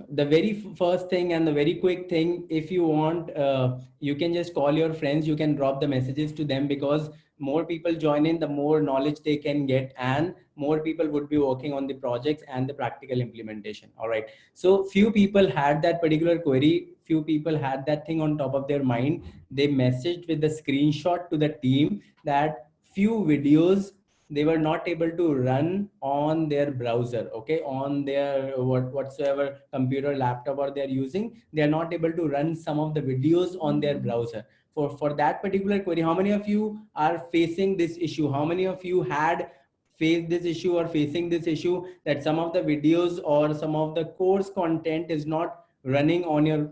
The very first thing and the very quick thing, if you want, you can just call your friends, you can drop the messages to them, because more people join in, the more knowledge they can get, and more people would be working on the projects and the practical implementation. All right. So few people had that particular query, few people had that thing on top of their mind. They messaged with the screenshot to the team that few videos they were not able to run on their browser. Okay, on their whatsoever computer, laptop, or they're using, they are not able to run some of the videos on their browser. For that particular query, how many of you are facing this issue? How many of you had faced this issue or facing this issue, that some of the videos or some of the course content is not running on your,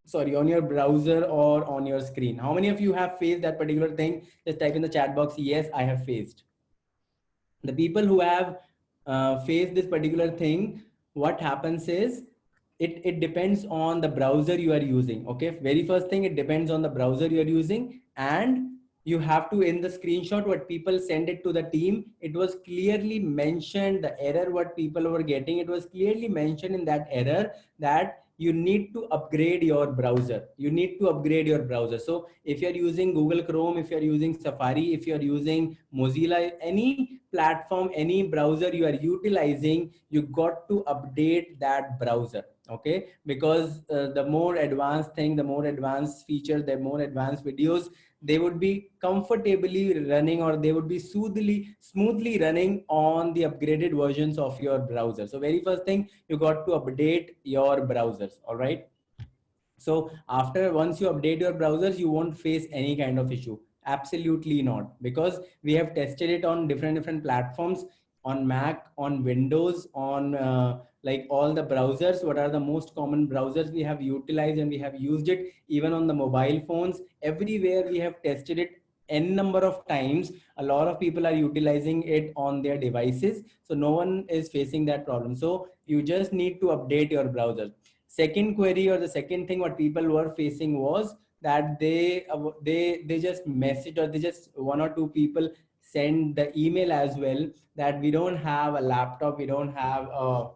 sorry, on your browser or on your screen? How many of you have faced that particular thing? Just type in the chat box, yes, I have faced. The people who have faced this particular thing, what happens is, it depends on the browser you are using. Okay, very first thing, it depends on the browser you are using. And you have to, in the screenshot what people send it to the team, it was clearly mentioned, the error what people were getting, it was clearly mentioned in that error that you need to upgrade your browser. You need to upgrade your browser. So if you're using Google Chrome, if you're using Safari, if you're using Mozilla, any platform, any browser you are utilizing, you got to update that browser. Okay, because the more advanced thing, the more advanced features, the more advanced videos, they would be comfortably running, or they would be smoothly running on the upgraded versions of your browser. So very first thing, you got to update your browsers. All right. So after, once you update your browsers, you won't face any kind of issue. Absolutely not, because we have tested it on different platforms, on Mac, on Windows, on like all the browsers. What are the most common browsers we have utilized, and we have used it even on the mobile phones. Everywhere we have tested it n number of times. A lot of people are utilizing it on their devices, so no one is facing that problem. So you just need to update your browser. Second query, or the second thing what people were facing, was that they just message, or they just, one or two people send the email as well, that we don't have a laptop, we don't have a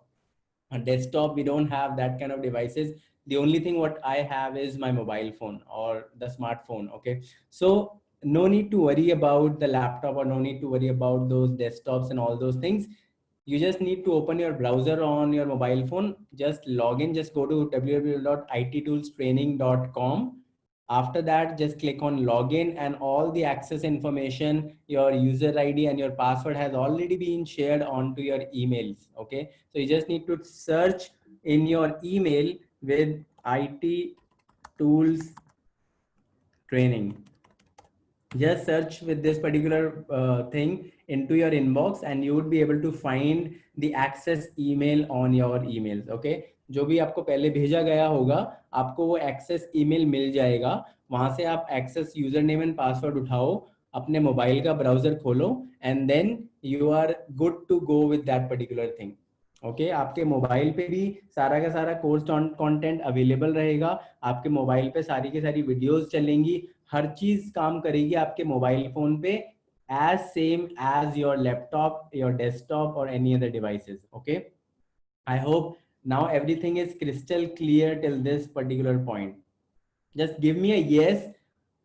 desktop, we don't have that kind of devices. The only thing what I have is my mobile phone or the smartphone. Okay, so no need to worry about the laptop, or no need to worry about those desktops and all those things. You just need to open your browser on your mobile phone, just log in, just go to www.ittoolstraining.com. After that, just click on login, and all the access information, your user ID and your password has already been shared onto your emails. Okay, so you just need to search in your email with IT tools training. Just search with this particular thing into your inbox, and you would be able to find the access email on your emails. Okay, जो भी आपको पहले भेजा गया होगा, आपको वो access email मिल जाएगा. वहां से आप access user name and password उठाओ, अपने मोबाइल का ब्राउजर खोलो, and then you are good to go with that particular thing. Okay, आपके मोबाइल पे भी सारा का सारा कोर्स कंटेंट अवेलेबल रहेगा. आपके मोबाइल पे सारी की सारी वीडियोस चलेंगी, हर चीज काम करेगी आपके मोबाइल फोन पे, as same as your laptop, your desktop, or any other devices. Okay, I hope now everything is crystal clear till this particular point. Just give me a yes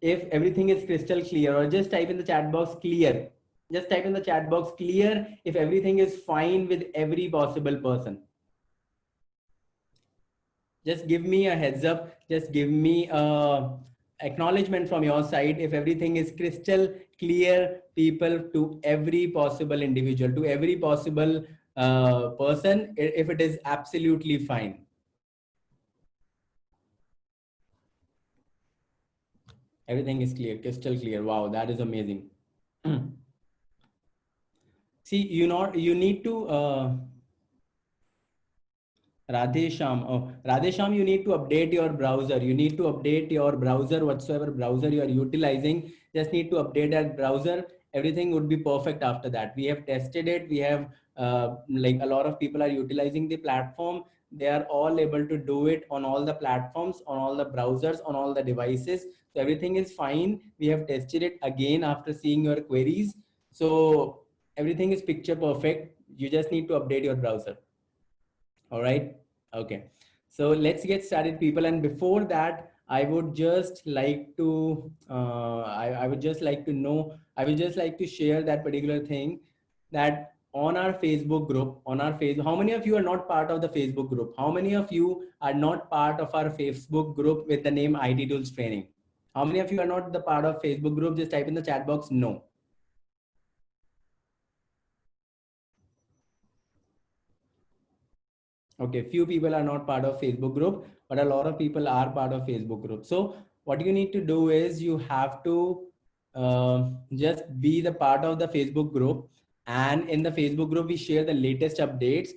if everything is crystal clear, or just type in the chat box clear. Just type in the chat box clear if everything is fine with every possible person. Just give me a heads up, just give me a acknowledgement from your side if everything is crystal clear, people, to every possible individual, to every possible person, if it is absolutely fine. Everything is clear, crystal clear. Wow, that is amazing. See, you need to Radhesham. Oh, Radhesham, you need to update your browser. You need to update your browser, whatsoever browser you are utilizing. Just need to update that browser. Everything would be perfect after that. We have tested it. We have like a lot of people are utilizing the platform. They are all able to do it on all the platforms, on all the browsers, on all the devices. So everything is fine. We have tested it again after seeing your queries. So everything is picture perfect. You just need to update your browser. All right. Okay, so let's get started, people. And before that, I would just like to, I would just like to know, I would just like to share that particular thing, that on our Facebook group, on our Facebook, how many of you are not part of the Facebook group? How many of you are not part of our Facebook group with the name IT Tools Training? How many of you are not the part of Facebook group? Just type in the chat box, no. Okay, few people are not part of Facebook group, but a lot of people are part of Facebook group. So what you need to do is you have to just be the part of the Facebook group, and in the Facebook group we share the latest updates.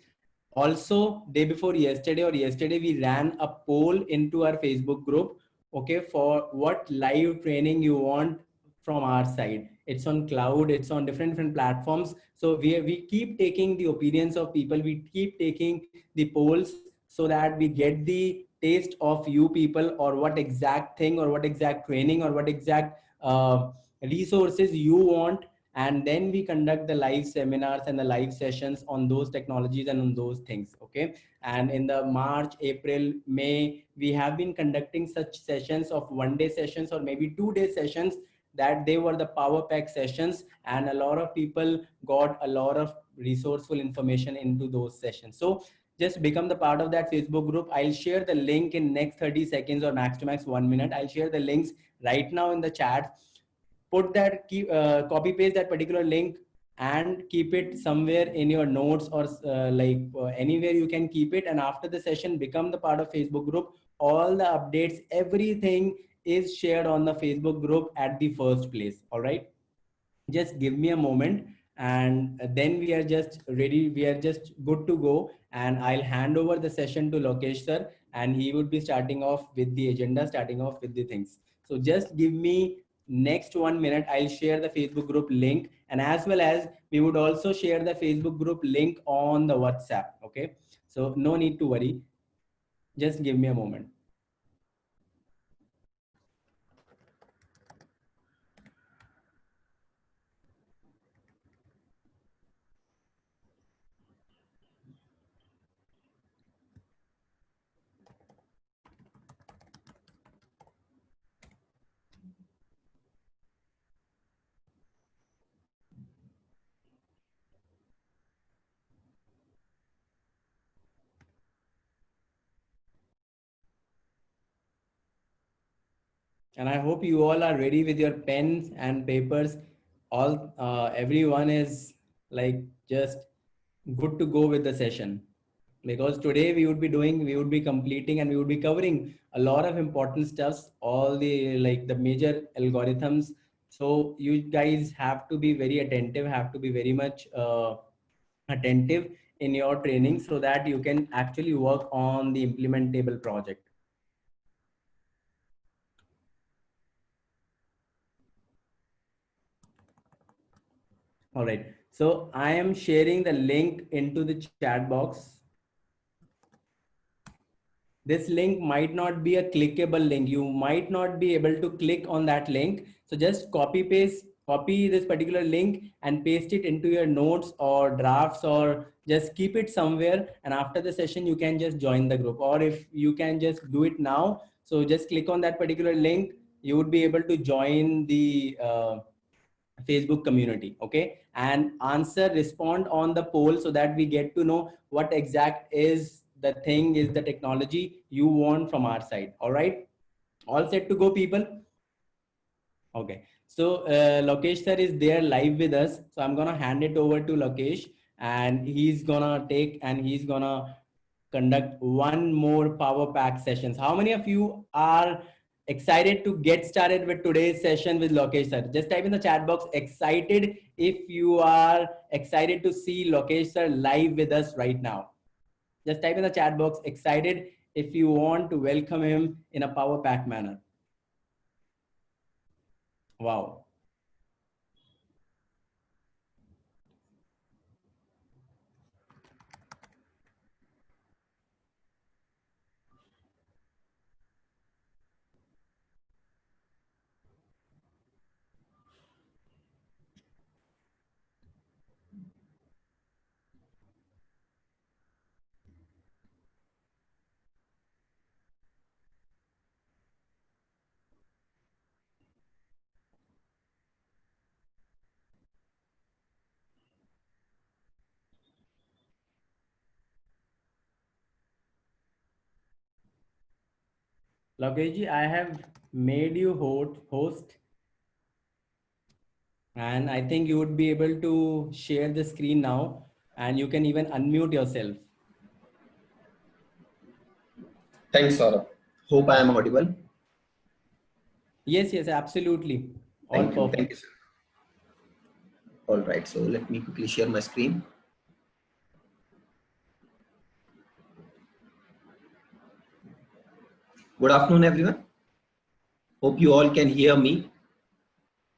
Also, day before yesterday or yesterday we ran a poll into our Facebook group, okay, for what live training you want from our side. It's on cloud, it's on different platforms. So we keep taking the opinions of people, we keep taking the polls, so that we get the taste of you people, or what exact thing, or what exact training, or what exact resources you want. And then we conduct the live seminars and the live sessions on those technologies and on those things. Okay, and in the March, April, May, we have been conducting such sessions of 1 day sessions or maybe 2 day sessions, that they were the power pack sessions, and a lot of people got a lot of resourceful information into those sessions. So just become the part of that Facebook group. I'll share the link in next 30 seconds or max to max 1 minute. I'll share the links right now in the chat. Put that, copy paste that particular link and keep it somewhere in your notes, or anywhere you can keep it. And after the session, become the part of Facebook group. All the updates, everything is shared on the Facebook group at the first place. All right, just give me a moment, and then we are just ready, we are just good to go. And I'll hand over the session to Lokesh sir, and he would be starting off with the agenda, starting off with the things. So just give me next 1 minute. I'll share the Facebook group link, and as well as we would also share the Facebook group link on the WhatsApp. Okay, so no need to worry, just give me a moment. And I hope you all are ready with your pens and papers. All everyone is like just good to go with the session, because today we would be completing, and we would be covering a lot of important stuffs, all the like the major algorithms. So you guys have to be very attentive, have to be very much attentive in your training, so that you can actually work on the implementable project. All right. So I am sharing the link into the chat box. This link might not be a clickable link. You might not be able to click on that link. So just copy this particular link and paste it into your notes or drafts, or just keep it somewhere. And after the session, you can just join the group, or if you can just do it now. So just click on that particular link. You would be able to join the Facebook community. Okay, and respond on the poll, so that we get to know what exact is the thing, is the technology you want from our side. All right, all set to go, people. Okay, so Lokesh sir is there live with us, so I'm gonna hand it over to Lokesh, and he's gonna conduct one more power pack sessions. How many of you are excited to get started with today's session with Lokesh sir? Just type in the chat box excited if you are excited to see Lokesh sir live with us right now. Just type in the chat box excited if you want to welcome him in a power pack manner. Wow. Lokesh, I have made you host, and I think you would be able to share the screen now, and you can even unmute yourself. Thanks, Saurabh. Hope I am audible. Yes, yes, absolutely. All Thank you. Thank perfect. you, sir. All right. So let me quickly share my screen. Good afternoon, everyone. Hope you all can hear me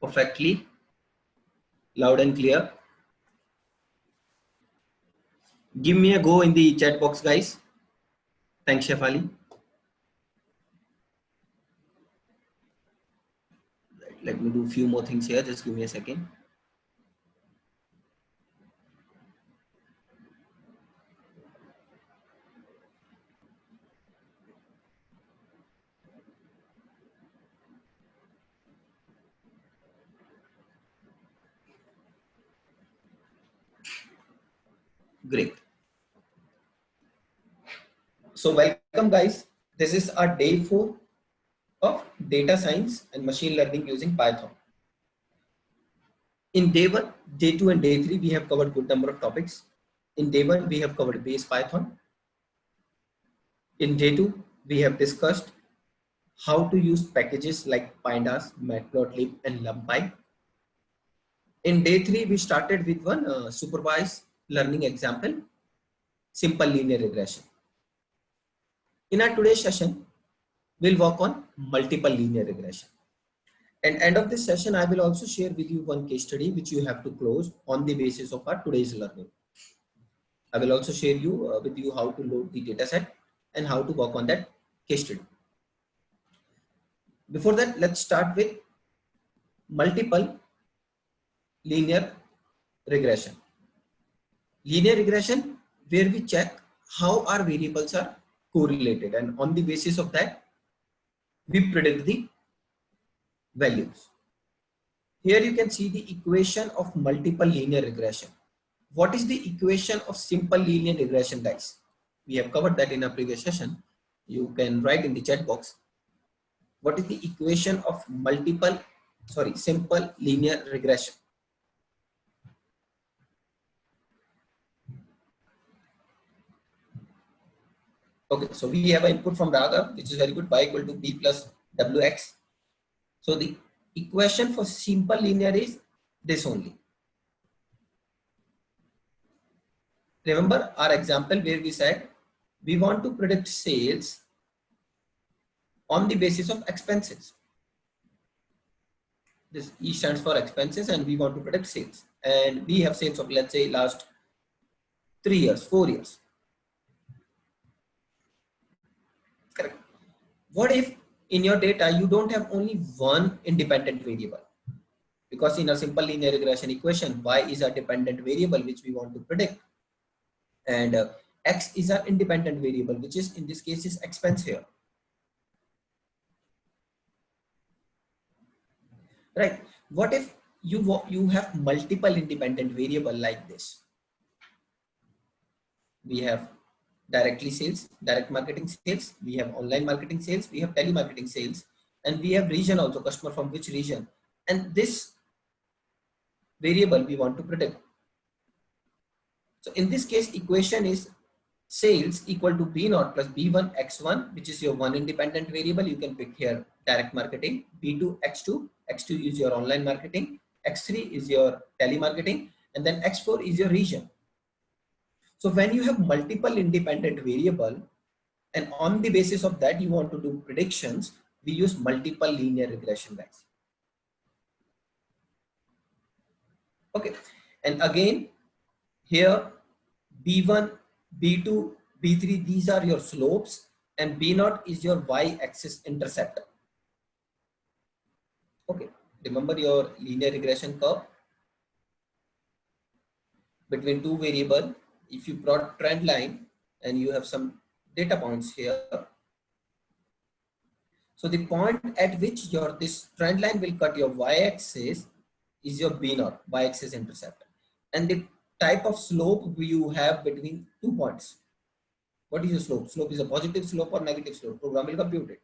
perfectly, loud and clear. Give me a go in the chat box, guys. Thanks, Shefali. Right, let me do a few more things here. Just give me a second. Great. So welcome, guys. This is our day 4 of data science and machine learning using Python. In day 1, day 2, and day 3, we have covered good number of topics. In day 1, we have covered base Python. In day 2, we have discussed how to use packages like pandas, matplotlib, and numpy. In day 3, we started with one supervised learning example, simple linear regression. In our today's session, we'll work on multiple linear regression. And end of this session, I will also share with you one case study which you have to close on the basis of our today's learning. I will also share with you how to load the data set and how to work on that case study. Before that, let's start with multiple linear regression. Linear regression, where we check how our variables are correlated, and on the basis of that, we predict the values. Here you can see the equation of multiple linear regression. What is the equation of simple linear regression, guys? We have covered that in a previous session. You can write in the chat box. What is the equation of simple linear regression? Okay, so we have an input from Raghav, which is very good, y equal to b plus wx. So the equation for simple linear is this only. Remember our example where we said we want to predict sales on the basis of expenses. This E stands for expenses and we want to predict sales. And we have sales of, let's say, last 3 years, 4 years. Correct. What if in your data you don't have only one independent variable? Because in a simple linear regression equation, y is a dependent variable which we want to predict, and x is an independent variable, which is in this case is expense here. Right. What if you have multiple independent variable like this? We have directly sales, direct marketing sales, we have online marketing sales, we have telemarketing sales, and we have region also, customer from which region, and this variable we want to predict. So in this case, equation is sales equal to b naught plus b1 x1, which is your one independent variable. You can pick here direct marketing, b2 x2, x2 is your online marketing, x3 is your telemarketing, and then x4 is your region. So when you have multiple independent variable, and on the basis of that you want to do predictions, we use multiple linear regression, guys. Okay, and again here b1, b2, b3, these are your slopes, and b0 is your y-axis intercept. Okay, remember your linear regression curve between two variable. If you plot trend line and you have some data points here, so the point at which your this trend line will cut your y-axis is your b0, y-axis intercept, and the type of slope you have between 2 points. What is the slope? Slope is a positive slope or negative slope. Program will compute it.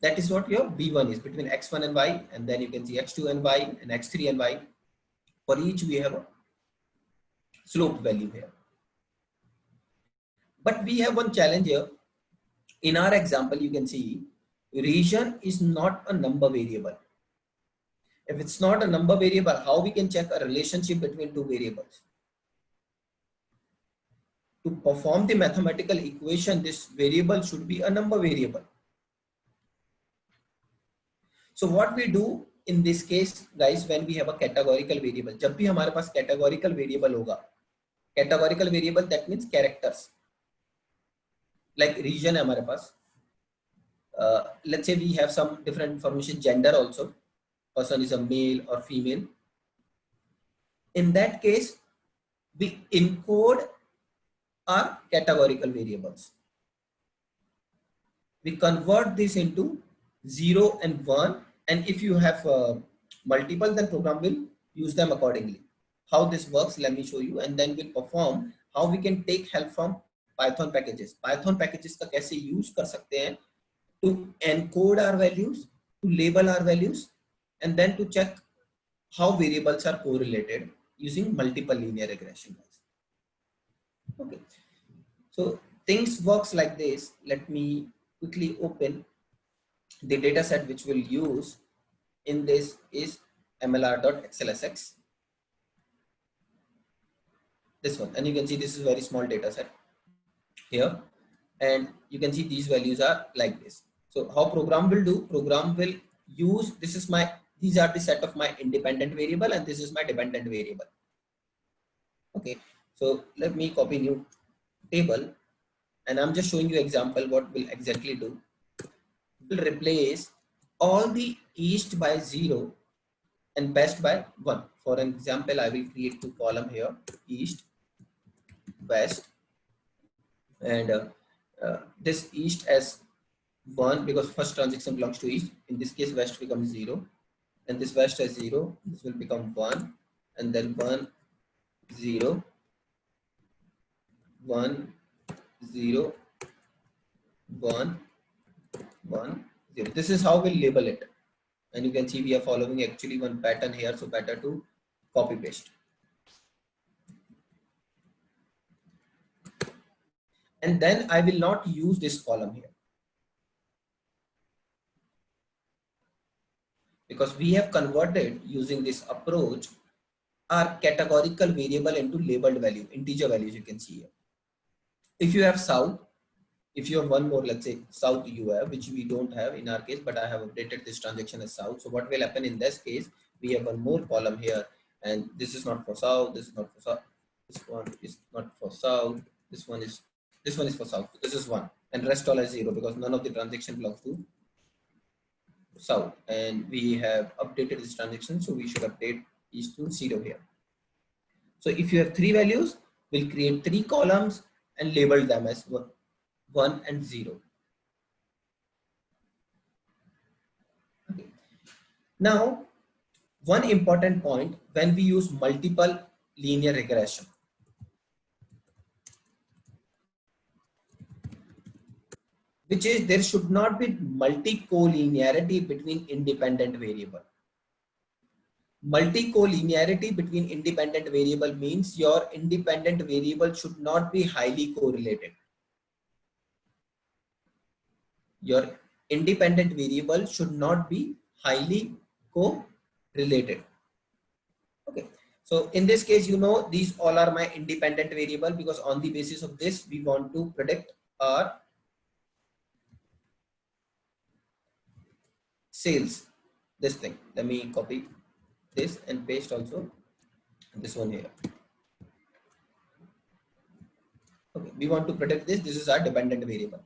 That is what your V1 is, between X1 and Y, and then you can see X2 and Y and X3 and Y. For each we have a slope value here. But we have one challenge here. In our example, you can see region is not a number variable. If it's not a number variable, how we can check a relationship between two variables? To perform the mathematical equation, this variable should be a number variable. So what we do in this case, guys, when we have a categorical variable, जब भी हमारे पास categorical variable होगा, categorical variable that means characters, like region है हमारे पास. Let's say we have some different information, gender also, person is a male or female. In that case, we encode our categorical variables. We convert this into 0 and 1, and if you have multiple, then program will use them accordingly. How this works, let me show you, and then we'll perform how we can take help from Python packages. Python packages का कैसे use कर सकते हैं to encode our values, to label our values, and then to check how variables are correlated using multiple linear regression. Okay, so things works like this. Let me quickly open the data set which we'll use in this is mlr.xlsx. This one, and you can see this is very small data set here, and you can see these values are like this. So how program will do? Program will use, this is my, these are the set of my independent variable, and this is my dependent variable. Okay, so let me copy new table, and I'm just showing you example what will exactly do. Will replace all the east by 0 and west by 1. For an example, I will create two column here, east, west, and this east as 1 because first transaction belongs to east. In this case, west becomes 0, and this west as 0. This will become 1, and then 1, 0, 1, 0, 1, 1, 0. This is how we'll label it, and you can see we are following actually one pattern here. So better to copy paste. And then I will not use this column here because we have converted using this approach our categorical variable into labeled value, integer values. You can see here. If you have south, if you have one more, let's say south you have, which we don't have in our case, but I have updated this transaction as south. So what will happen in this case, we have one more column here, and this is not for south, this is not for south, this one is not for south, this one is for south. This is 1, and rest all as 0 because none of the transaction belongs to south, and we have updated this transaction, so we should update east to 0 here. So if you have 3 values, we'll create 3 columns and label them as 1 and 0. Okay. Now, one important point when we use multiple linear regression. Which is there should not be multi-collinearity between independent variable. Multi-collinearity between independent variable means your independent variable should not be highly correlated. Your independent variable should not be highly correlated. Okay. So in this case, you know, these all are my independent variable because on the basis of this, we want to predict our sales. This thing, let me copy this and paste also this one here. Okay, we want to predict this. This is our dependent variable.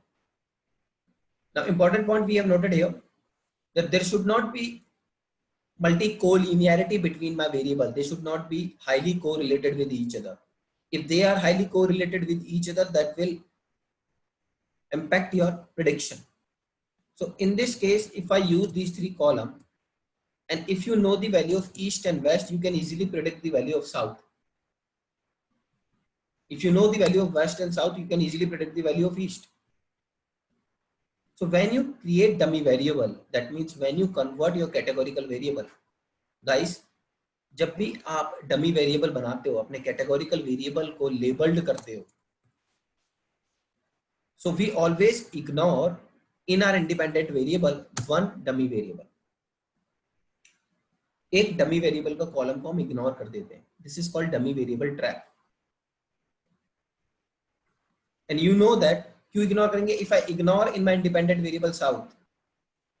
Now, important point we have noted here that there should not be multi-collinearity between my variable. They should not be highly correlated with each other. If they are highly correlated with each other, that will impact your prediction. So in this case, if I use these 3 columns, and if you know the value of east and west, you can easily predict the value of south. If you know the value of west and south, you can easily predict the value of east. So when you create dummy variable, that means when you convert your categorical variable, guys, जब भी आप dummy variable बनाते हो, अपने categorical variable को labelled करते हो, so we always ignore in our independent variable one dummy variable. एक डमी वेरिएबल का कॉलम को हम इग्नोर कर देते हैं. This is called dummy variable trap. And you know that क्यों इग्नोर करेंगे? If I ignore in my independent variable south,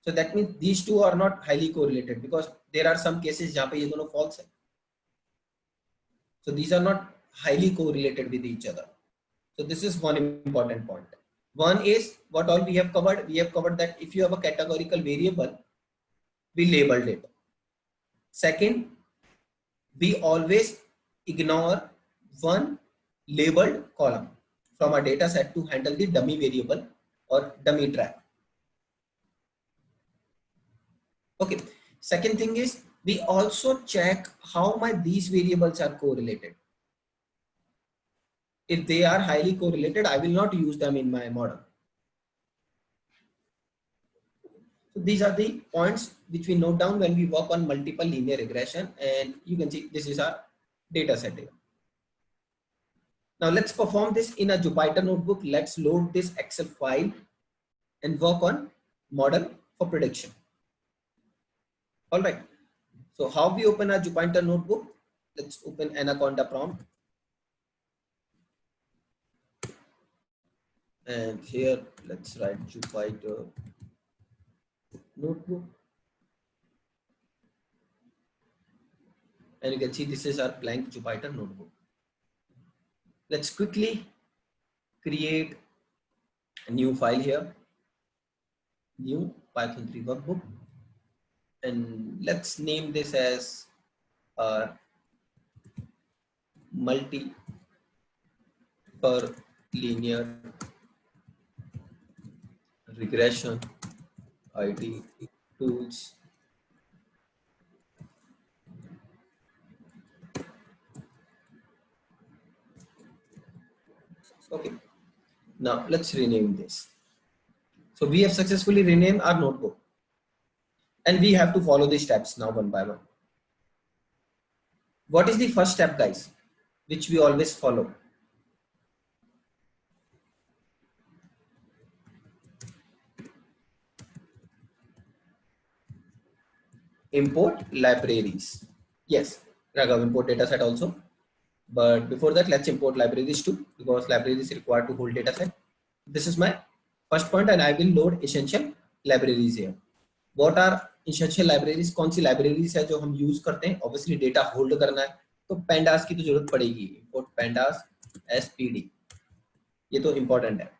so that means these two are not highly correlated because there are some cases जहाँ पे ये दोनों false है. So these are not highly correlated with each other. So this is one important point. One is what all we have covered. We have covered that if you have a categorical variable, we labeled it. Second, we always ignore one labeled column from our data set to handle the dummy variable or dummy trap. Okay. Second thing is we also check how these variables are correlated. If they are highly correlated, I will not use them in my model. So these are the points which we note down when we work on multiple linear regression, and you can see this is our data set here. Now let's perform this in a Jupyter notebook. Let's load this Excel file and work on model for prediction. All right. So how we open a Jupyter notebook? Let's open Anaconda prompt. And here, let's write Jupyter notebook. And you can see this is our blank Jupyter notebook. Let's quickly create a new file here, new Python 3 workbook. And let's name this as multi per linear regression IT tools. Okay, now let's rename this. So we have successfully renamed our notebook, and we have to follow these steps now one by one. What is the first step, guys, which we always follow? Import libraries. Yes, Raghav, import dataset also. But before that, let's import libraries too, because libraries is required to hold dataset. This is my first point, and I will load essential libraries here. What are essential libraries? कौन सी libraries है जो हम use करते हैं? Obviously data hold करना है, तो pandas की तो जरूरत पड़ेगी. Import pandas spd. ये तो important है.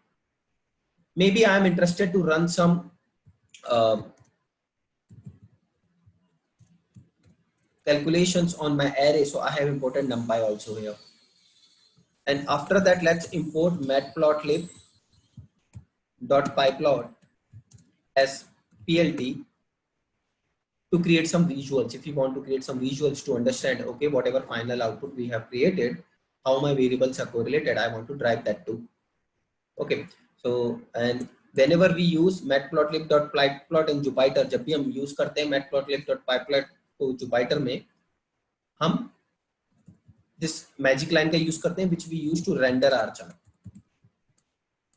Maybe I am interested to run some calculations on my array, so I have imported numpy also here. And after that, let's import matplotlib.pyplot as plt to create some visuals. If you want to create some visuals to understand, okay, whatever final output we have created, how my variables are correlated, I want to drive that too. Okay, so and whenever we use matplotlib.pyplot in Jupyter, जब भी हम use करते हैं matplotlib.pyplot को Jupyter में, हम this magic line का use करते हैं, which we use to render our chart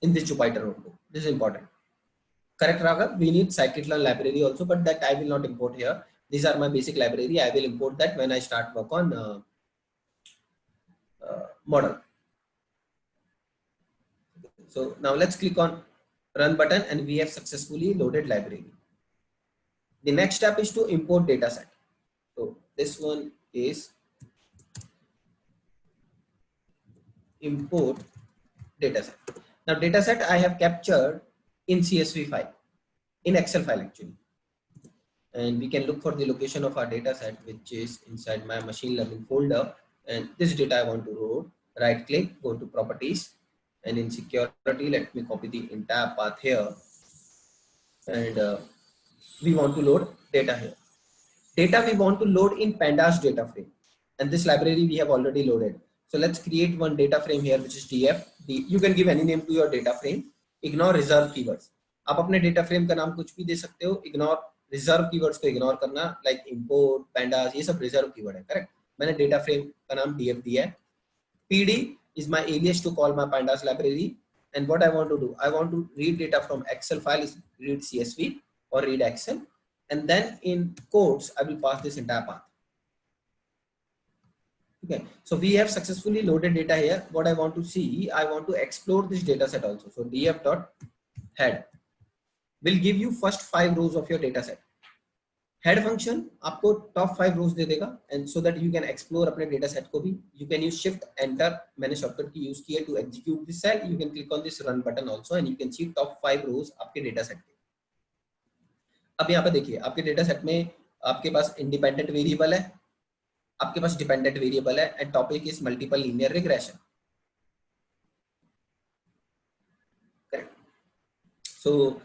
in this Jupyter notebook. This is important. Correct, Raghav? We need scikit-learn library also, but that I will not import here. These are my basic library. I will import that when I start work on model. So now let's click on run button, and we have successfully loaded library. The next step is to import dataset. So this one is import dataset. Now dataset I have captured in CSV file, in Excel file actually. And we can look for the location of our dataset, which is inside my machine learning folder. And this data I want to load. Right click, go to properties, and in security, let me copy the entire path here. And we want to load data here. Data we want to load in pandas data frame, and this library we have already loaded. So let's create one data frame here, which is df. You can give any name to your data frame. Ignore reserved keywords. आप अपने data frame का नाम कुछ भी दे सकते हो, ignore reserve keywords को ignore करना, लाइक इंपोर्ट, पैंडास, ये सब रिजर्व कीवर्ड है, करेक्ट। मैंने डेटा फ्रेम का नाम डीएफ दिया है। pd is my alias to call my pandas library, and what I want to do, I want to read data from excel file, is read csv or read excel, and then in quotes I will pass this entire path. Okay, so we have successfully loaded data here. What I want to see, I want to explore this data set also. So df dot head will give you first 5 rows of your data set. Head function आपको top 5 rows दे देगा, and so that you can explore अपने data set को भी। You can use shift enter, मैंने shortcut की use किया to execute this cell. You can click on this run button also and you can see top 5 rows आपके data set के। अब यहाँ पे देखिए, आपके डेटा सेट में आपके पास इंडिपेंडेंट वेरिएबल है, आपके पास डिपेंडेंट वेरिएबल है, and topic is multiple linear regression. So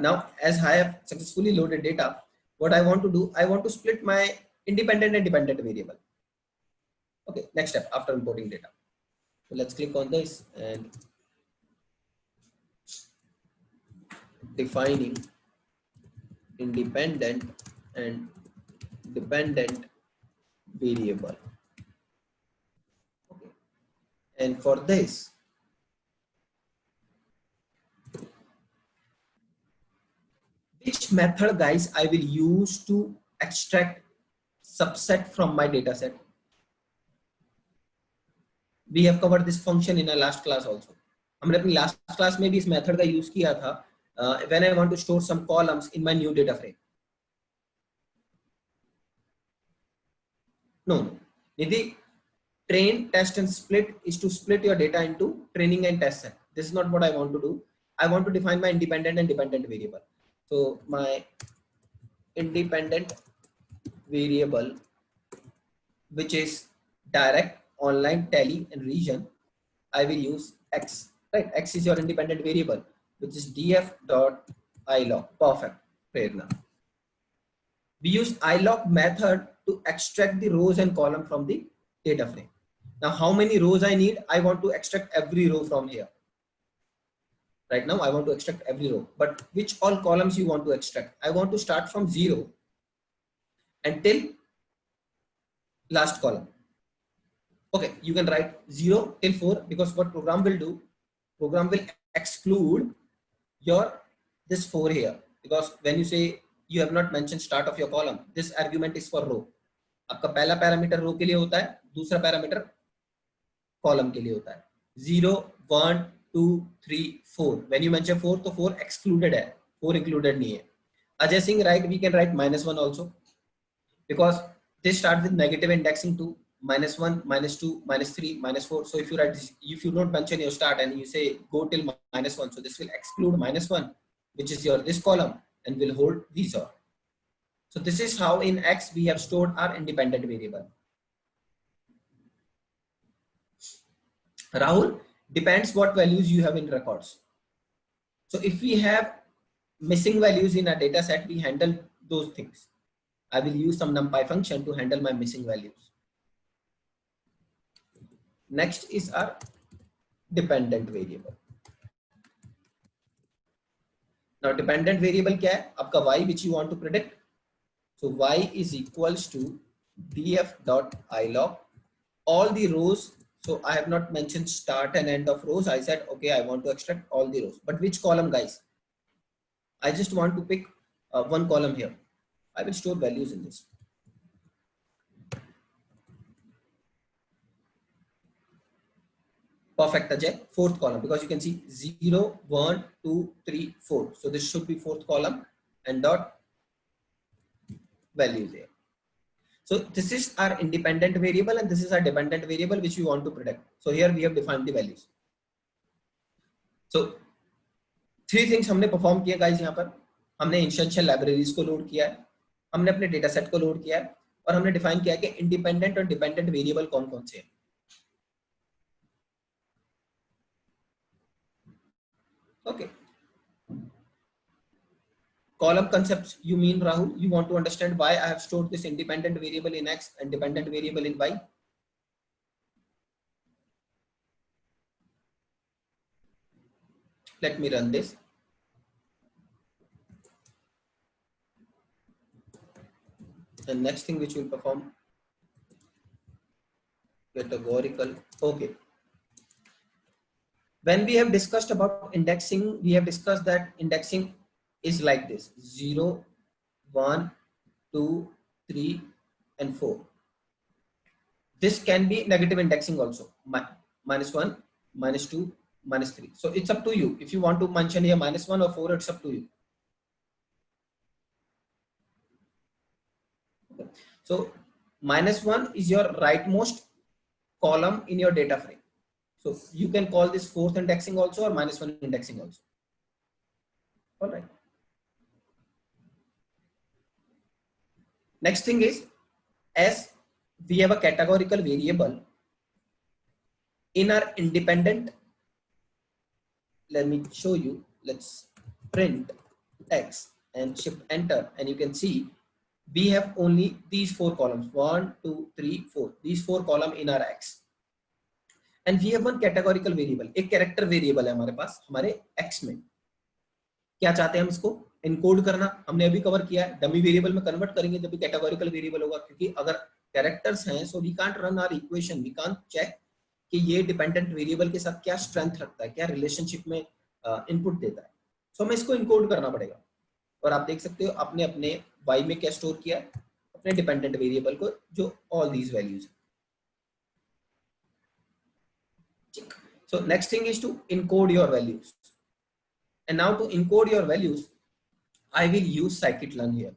now as I have successfully loaded data, what I want to do, I want to split my independent and dependent variable. Okay, next step after importing data. So let's click on this and defining independent and dependent variable. Okay, and for this which method, guys, I will use to extract subset from my data set. We have covered this function in our last class also. हमने अपनी last class में भी इस method का use किया था when I want to store some columns in my new data frame. No, Nidhi, train, test and split is to split your data into training and test set. This is not what I want to do. I want to define my independent and dependent variable. So my independent variable, which is direct, online, tally and region, I will use x, right? X is your independent variable, which is df dot ilog. Perfect. Prerna. We use ilog method to extract the rows and column from the data frame. Now how many rows I need? I want to extract every row from here. Right now I want to extract every row, but which all columns you want to extract? I want to start from 0 until last column. Okay, you can write 0 till 4, because what program will do, program will exclude your this 4 here, because when you say you have not mentioned start of your column, this argument is for row. आपका पहला parameter रो के लिए होता है, दूसरा parameter column के लिए होता है। 0 1 2 3 4, when you mention 4 तो 4 excluded है, 4 included नहीं है। Ajay Singh, right, we can write -1 also, because this starts with negative indexing to -1 -2 -3 -4. So if you write this, if you don't mention your start and you say go till -1, so this will exclude -1, which is your this column, and will hold these all. So this is how in X we have stored our independent variable. Rahul, depends what values you have in records. So if we have missing values in our data set, we handle those things. I will use some numpy function to handle my missing values. Next is our dependent variable. Now dependent variable क्या है? आपका y which you want to predict. So y is equals to df dot ilog all the rows. So I have not mentioned start and end of rows. I said okay, I want to extract all the rows, but which column, guys? I just want to pick one column here. I will store values in this. Perfect, Ajay. Fourth column, because you can see 0 1 2 3 4. So this should be fourth column, and dot value there. So this is our independent variable, and this is our dependent variable which we want to predict. So here we have defined the values. So three things हमने perform किया guys यहाँ पर। हमने इंस्टेंशियल libraries को load किया है, हमने अपने डेटा सेट को लोड किया है, और हमने डिफाइन किया है कि इंडिपेंडेंट और डिपेंडेंट वेरिएबल कौन कौन से हैं। Okay. Column concepts, you mean, Rahul? You want to understand why I have stored this independent variable in X and dependent variable in Y? Let me run this. And next thing which will perform categorical. Okay. When we have discussed about indexing, we have discussed that indexing is like this: 0, 1, 2, 3, and 4. This can be negative indexing also, -1, -2, -3. So it's up to you. If you want to mention here -1 or 4, it's up to you. Okay. So -1 is your rightmost column in your data frame. So you can call this fourth indexing also or -1 indexing also. All right. Next thing is, as we have a categorical variable in our independent, let me show you. Let's print X and shift enter, and you can see we have only these 4 columns: 1, 2, 3, 4. These 4 columns in our X, and we have one categorical variable. एक character variable है हमारे पास हमारे X में. क्या चाहते हैं हम इसको इनकोड करना, हमने अभी कवर किया है. डमी वेरिएबल में कन्वर्ट करेंगे जब भी कैटेगोरिकल वेरिएबल होगा, क्योंकि अगर कैरेक्टर्स हैं so we can't run our equation, we can't check कि ये डिपेंडेंट वेरिएबल के साथ क्या स्ट्रेंथ रखता है, क्या रिलेशनशिप में इनपुट देता है. सो हमें इसको इनकोड करना पड़ेगा. और आप देख सकते हो आपने अपने y में क्या स्टोर किया है, अपने डिपेंडेंट वेरिएबल को, जो ऑल दीज वैल्यूज है. So next thing is to encode your values. And now to encode your values, I will use scikit-learn here.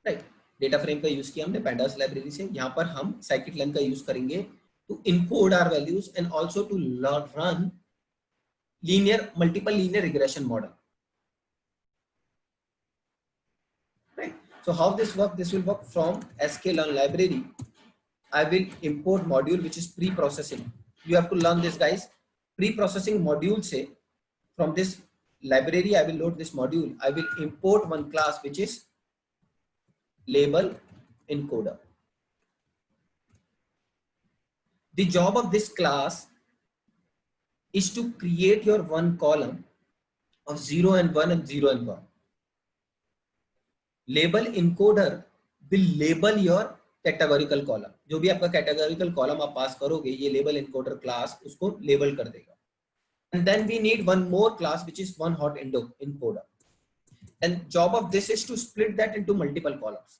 Right? Data frame का यूज किया हमने pandas लाइब्रेरी से. यहाँ पर हम scikit-learn का यूज करेंगे to encode our values and also to run multiple linear regression model. Right? So how this work? This will work from sklearn library. I will import module which is pre-processing. You have to learn this, guys. Pre-processing module से from this library I will load this module. I will import one class which is label encoder. The job of this class is to create your one column of 0 and 1 and 0 and 1. Label encoder will label your categorical column. जो भी आपका categorical column आप pass करोगे, ये label encoder class उसको label कर देगा. And then we need one more class which is one hot encoder, and job of this is to split that into multiple columns.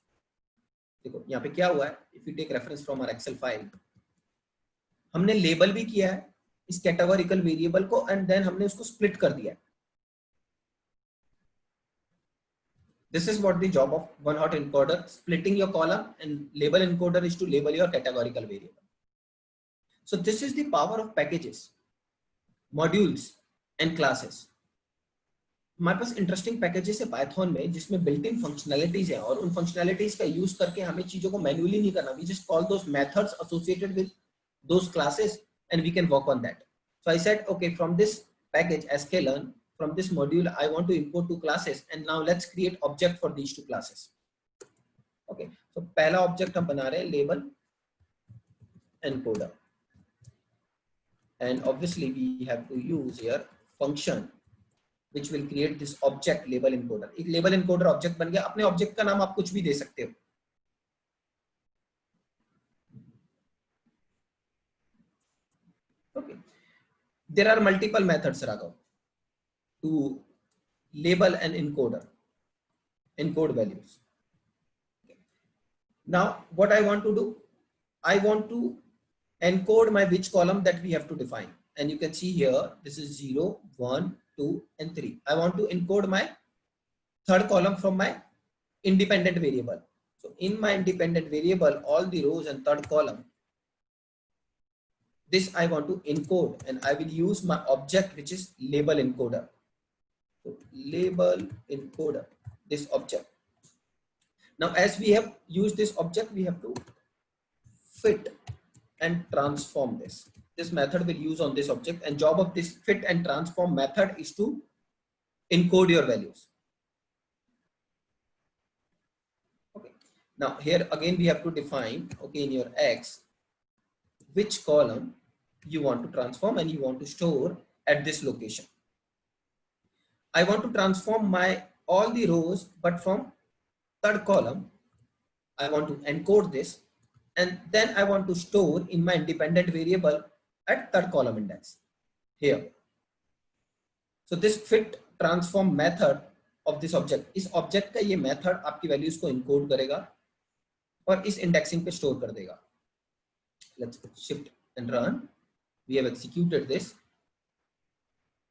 देखो यहाँ पे क्या हुआ है, if you take reference from our excel file, हमने label भी किया है इस कैटेगोरिकल वेरिएबल को, एंड देन हमने उसको स्प्लिट कर दिया है. This is what the job of one hot encoder, splitting your column, and label encoder is to label your categorical variable. So this is the power of packages, modules and classes. हमारे पास interesting packages है Python में जिसमें built in functionalities है, और उन functionalities का use करके हमें चीजों को मैन्युअली नहीं करना. We just call those methods associated with those classes and we can work on that. So I said okay, from this package sklearn, from this module I want to import 2 classes, and now let's create object for these 2 classes. Okay, so पहला object हम बना रहे हैं label encoder, and obviously we have to use here function which will create this object label encoder. एक label encoder object बन गया. अपने object का नाम आप कुछ भी दे सकते हो. Okay, there are multiple methods, Raghav, to label an encoder, encode values. Now what I want to do, I want to encode my which column that we have to define, and you can see here this is 0, 1, 2 and 3. I want to encode my third column from my independent variable. So in my independent variable, all the rows and third column, this I want to encode, and I will use my object which is label encoder. So label encoder, this object. Now as we have used this object, we have to fit and transform this. This method will use on this object, and job of this fit and transform method is to encode your values. Okay. Now here again we have to define, okay, in your X, which column you want to transform and you want to store at this location. I want to transform my all the rows, but from third column, I want to encode this, and then I want to store in my independent variable at third column index here. So this fit transform method of this object, इस object का ये method आपकी values को encode करेगा और इस indexing पे store कर देगा. Let's shift and run. We have executed this.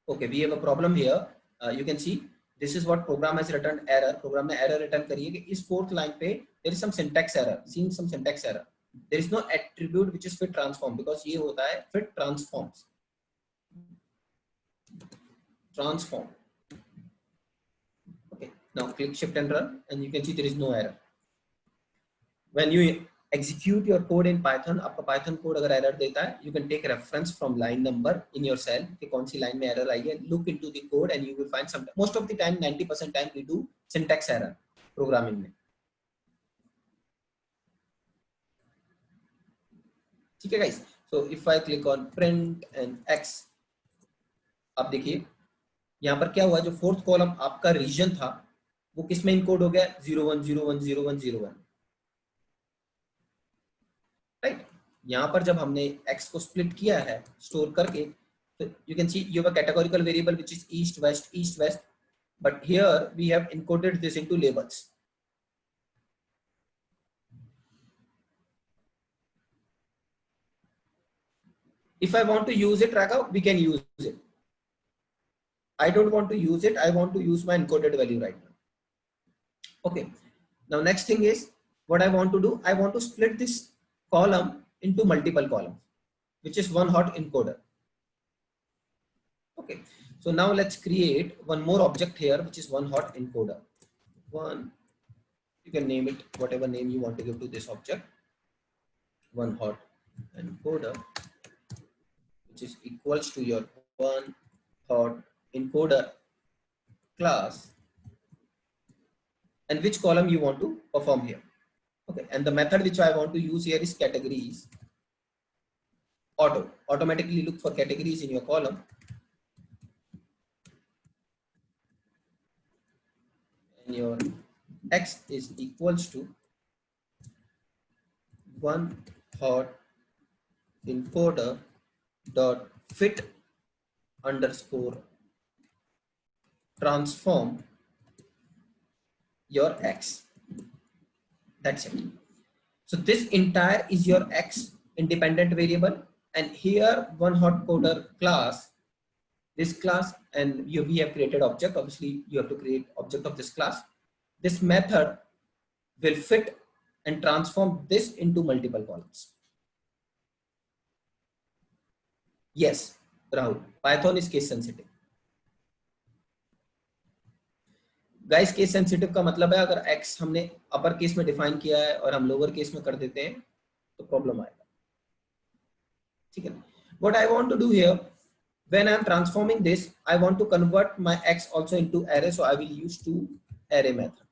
Okay, we have a problem here. You can see this is what program has returned error. Program ने error return करी है कि इस fourth line पे there is some syntax error. Seeing some syntax error. There is no attribute which is fit transform because ये होता है fit transforms. Transform. Okay, now click shift and run, and you can see there is no error. When you execute your code in Python, आपका Python code अगर error देता है, you can take reference from line number in your cell कि कौन सी line में error आई है. Look into the code and you will find some. Most of the time, 90% time we do syntax error programming में. ठीक है guys. So if I click on print and x, आप देखिए यहाँ पर क्या हुआ, जो फोर्थ कॉलम आपका रीजन था वो किस में इनकोड हो गया, 01010101, राइट. यहाँ पर जब हमने x को स्प्लिट किया है स्टोर करके, तो you can see you have a categorical variable which is east west, but here we have encoded this into labels. If I want to use it, Raghav, we can use it. I don't want to use it. I want to use my encoded value right now. Okay. Now next thing is what I want to do. I want to split this column into multiple columns, which is one hot encoder. Okay. So now let's create one more object here, which is one hot encoder. One, you can name it whatever name you want to give to this object. One hot encoder, which is equals to your one hot encoder class, and which column you want to perform here. Okay, and the method which I want to use here is categories auto. Automatically look for categories in your column, and your x is equals to one hot encoder dot fit underscore transform your x. That's it. So this entire is your x independent variable, and here one hot coder class, this class, and we have created object. Obviously you have to create object of this class. This method will fit and transform this into multiple columns. Yes, Rahul, Python is case sensitive. Guys case sensitive का मतलब है अगर x हमने upper case में define किया है और हम लोअर केस में कर देते हैं तो प्रॉब्लम आएगा. ठीक है. What I want to do here, when I am transforming this, I want to convert my x also into array, so I will use to array method.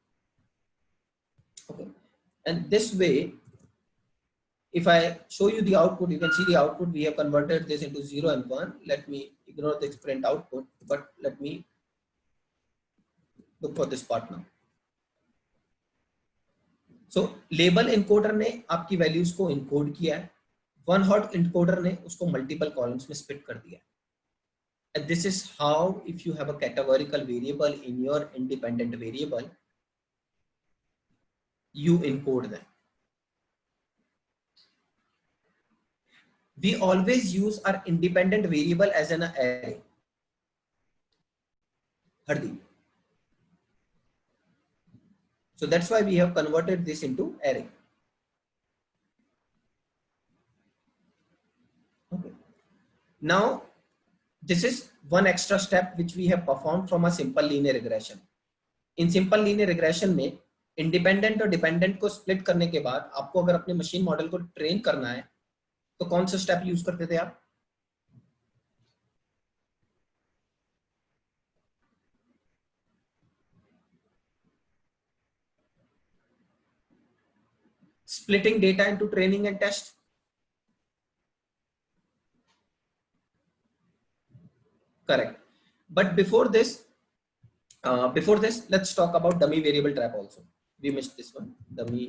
Okay, and this way, if I show you the output, you can see the output. We have converted this into 0 and 1. Let me ignore this print output, but let me look for this part now. So label encoder ने आपकी values को encode किया है. One hot encoder ने उसको multiple columns में split कर दिया है. And this is how, if you have a categorical variable in your independent variable, you encode them. We always use our independent variable as an array. Hardeep. So that's why we have converted this into array. Okay. Now, this is one extra step which we have performed from a simple linear regression. In simple linear regression में independent और dependent को split करने के बाद आपको अगर अपने machine model को train करना है तो कौन सा step use करते थे आप? Splitting data into training and test. Correct. But before this, let's talk about dummy variable trap also. we missed this one, dummy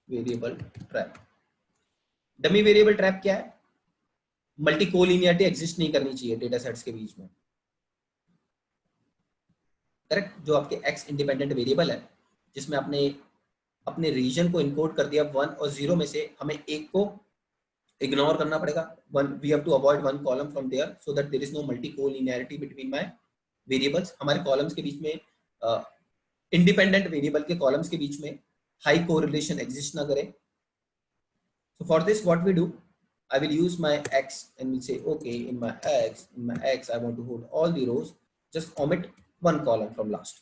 variable trap. Dummy variable trap क्या है? मल्टी कोलिनियरिटी एग्जिस्ट नहीं करनी चाहिए data sets के बीच में, correct? जो आपके एक्स इंडिपेंडेंट वेरिएबल है, जिसमें आपने अपने रीजन को इनकोड कर दिया 1 और 0 में से, हमें एक को इग्नोर करना पड़ेगा. We have to avoid one column from there so that there is no multi collinearity between my variables. हमारे कॉलम्स के बीच में इंडिपेंडेंट वेरिएबल के कॉलम्स के बीच में हाई कोरिलेशन एग्जिस्ट ना करे. So for this, what we do, I will use my X and will say, okay, in my X, I want to hold all the rows, just omit one column from last.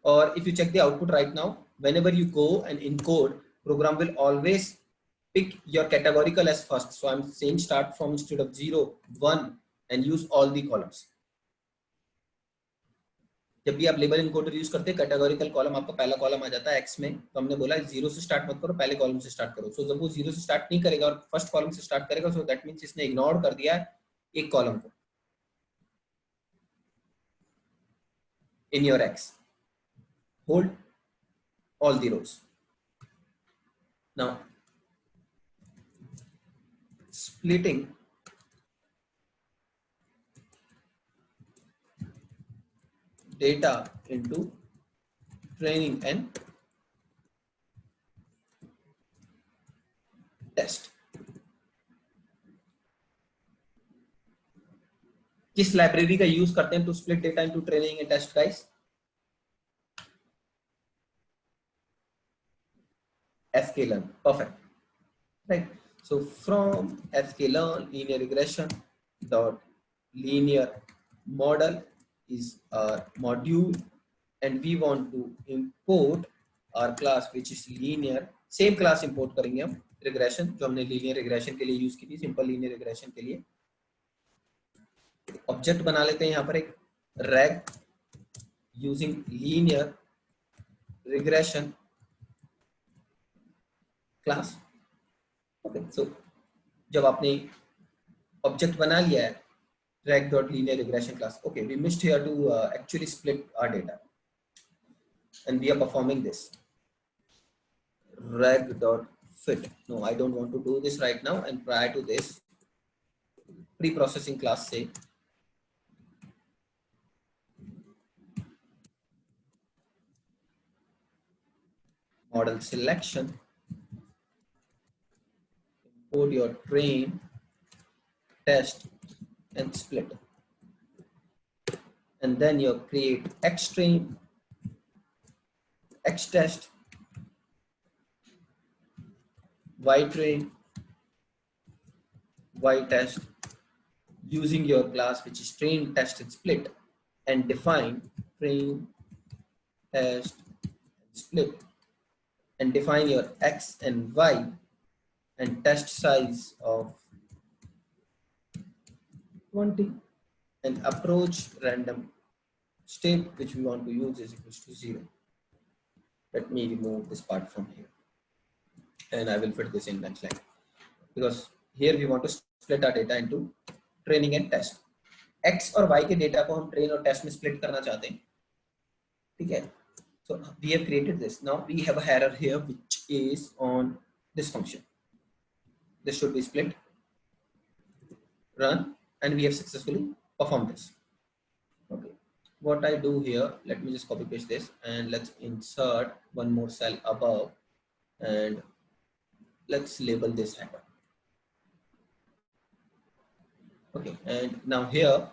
Or if you check the output right now, whenever you go and encode, program will always pick your categorical as first. So I'm saying start from instead of 0, 1 and use all the columns. जब भी आप label encoder use करते हैं, categorical column आपका पहला column आ जाता है x में, तो हमने बोला 0 से स्टार्ट मत करो, पहले कॉलम से स्टार्ट करो. सो जब वो 0 से स्टार्ट नहीं करेगा और फर्स्ट कॉलम से स्टार्ट करेगा, सो दैट मींस इसने इग्नोर कर दिया एक कॉलम को in your X. Hold all the rows. Now splitting data into training and test. किस लाइब्रेरी का यूज करते हैं to split data into training and test guys? sklearn. Perfect, right? So from sklearn, linear regression dot linear model is our module, and we want to import our class which is linear. Same class import करेंगे हम regression जो हमने linear regression के लिए use की थी, simple linear regression के लिए. ऑब्जेक्ट बना लेते हैं यहाँ पर एक reg using linear regression class. Okay, so जब आपने ऑब्जेक्ट बना लिया है reg.linear regression class. Okay, we missed here to actually split our data, and we are performing this reg.fit. No, I don't want to do this right now. And prior to this, pre-processing class say model selection, import your train, test, and split, and then you create xtrain, xtest, ytrain, ytest using your class which is train, test, and split, and define train, test, split, and define your x and y and test size of 20, and approach random state which we want to use is equals to 0. Let me remove this part from here, and I will fit this in next line, because here we want to split our data into training and test. X और Y के data को हम train और test में split करना चाहते हैं, ठीक है? So we have created this. Now we have a error here which is on this function. This should be split, run, and we have successfully performed this. Okay, what I do here, let me just copy paste this, and let's insert one more cell above, and let's label this header. Okay, and now here